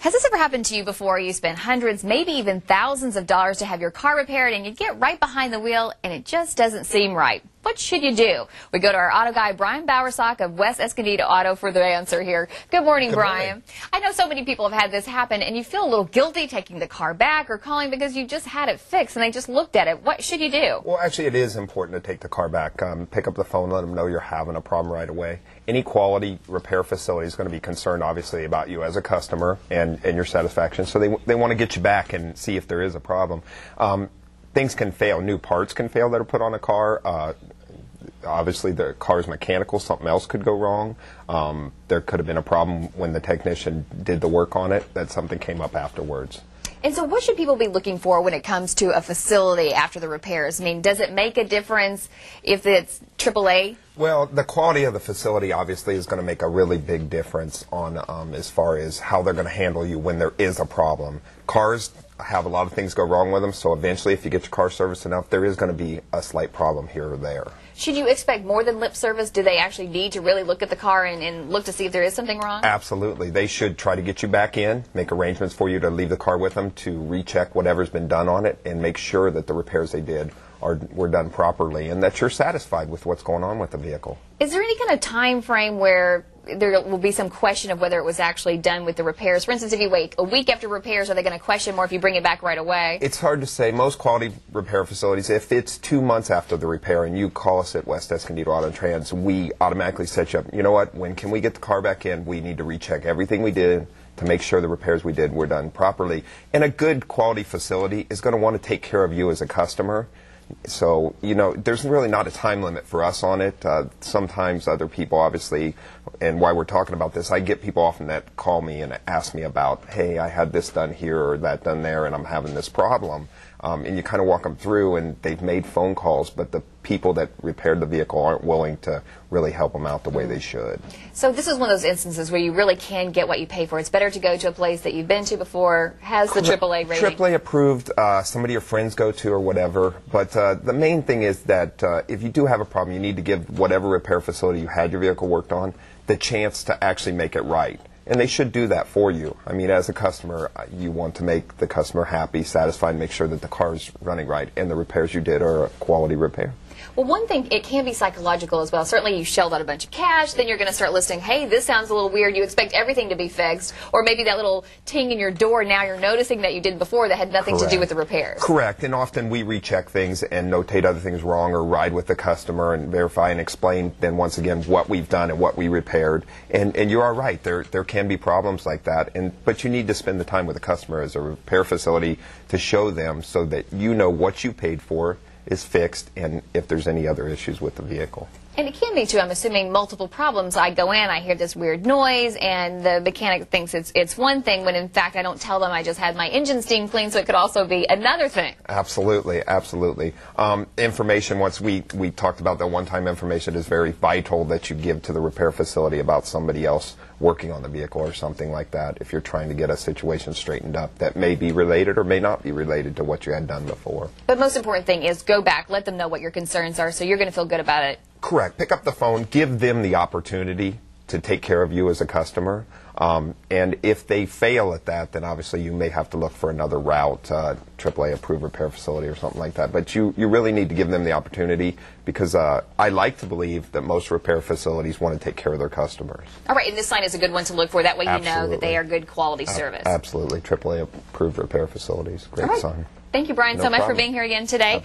Has this ever happened to you before? You spend hundreds, maybe even thousands of dollars to have your car repaired, and you get right behind the wheel, and it just doesn't seem right. What should you do? We go to our auto guy, Brian Bowersock of West Escondido Auto, for the answer here. Good morning, Brian. I know so many people have had this happen, and you feel a little guilty taking the car back or calling because you just had it fixed, and they just looked at it. What should you do? Well, actually, it is important to take the car back. Pick up the phone, let them know you're having a problem right away. Any quality repair facility is going to be concerned, obviously, about you as a customer and your satisfaction. So they want to get you back and see if there is a problem. Things can fail. New parts can fail that are put on a car. Obviously, the car's mechanical. Something else could go wrong. There could have been a problem when the technician did the work on it, that something came up afterwards. And so what should people be looking for when it comes to a facility after the repairs? I mean, does it make a difference if it's AAA? Well, the quality of the facility obviously is going to make a really big difference on as far as how they're going to handle you when there is a problem. Cars have a lot of things go wrong with them, so eventually if you get your car serviced enough, there is going to be a slight problem here or there. Should you expect more than lip service? Do they actually need to really look at the car and look to see if there is something wrong? Absolutely. They should try to get you back in, make arrangements for you to leave the car with them to recheck whatever's been done on it and make sure that the repairs they did were done properly and that you're satisfied with what's going on with the vehicle. Is there any kind of time frame where there will be some question of whether it was actually done with the repairs? For instance, if you wait a week after repairs, are they going to question more if you bring it back right away? It's hard to say. Most quality repair facilities, if it's 2 months after the repair and you call us at West Escondido Auto and Trans, we automatically set you up. You know what? When can we get the car back in? We need to recheck everything we did to make sure the repairs we did were done properly. And a good quality facility is going to want to take care of you as a customer. So, you know, there's really not a time limit for us on it. Sometimes other people, obviously, and why we're talking about this, I get people often that call me and ask me about, hey, I had this done here or that done there, and I'm having this problem. And you kind of walk them through, and they've made phone calls, but the people that repaired the vehicle aren't willing to really help them out the way they should. So this is one of those instances where you really can get what you pay for. It's better to go to a place that you've been to before, has the AAA rating. AAA approved, somebody your friends go to or whatever. But the main thing is that if you do have a problem, you need to give whatever repair facility you had your vehicle worked on the chance to actually make it right. And they should do that for you. I mean, as a customer, you want to make the customer happy, satisfied, make sure that the car is running right and the repairs you did are a quality repair. Well, one thing, it can be psychological as well. Certainly you shelled out a bunch of cash, then you're going to start listing, hey, this sounds a little weird. You expect everything to be fixed. Or maybe that little ting in your door, now you're noticing that you did before that had nothing to do with the repairs. Correct. And often we recheck things and notate other things wrong or ride with the customer and verify and explain then once again what we've done and what we repaired. And you are right. There can be problems like that. But you need to spend the time with the customer as a repair facility to show them so that you know what you paid for is fixed and if there's any other issues with the vehicle. And it can be, too, I'm assuming, multiple problems. I go in, I hear this weird noise, and the mechanic thinks it's one thing, when in fact I don't tell them I just had my engine steam cleaned, so it could also be another thing. Absolutely, absolutely. Information, once we talked about that one-time information, is very vital that you give to the repair facility about somebody else working on the vehicle or something like that if you're trying to get a situation straightened up that may be related or may not be related to what you had done before. But most important thing is go back, let them know what your concerns are, so you're going to feel good about it. Correct. Pick up the phone, give them the opportunity to take care of you as a customer. And if they fail at that, then obviously you may have to look for another route, AAA approved repair facility or something like that. But you really need to give them the opportunity because I like to believe that most repair facilities want to take care of their customers. All right, and this sign is a good one to look for. That way you know that they are good quality service. Absolutely. AAA approved repair facilities. Great sign. Thank you, Brian, so much for being here again today.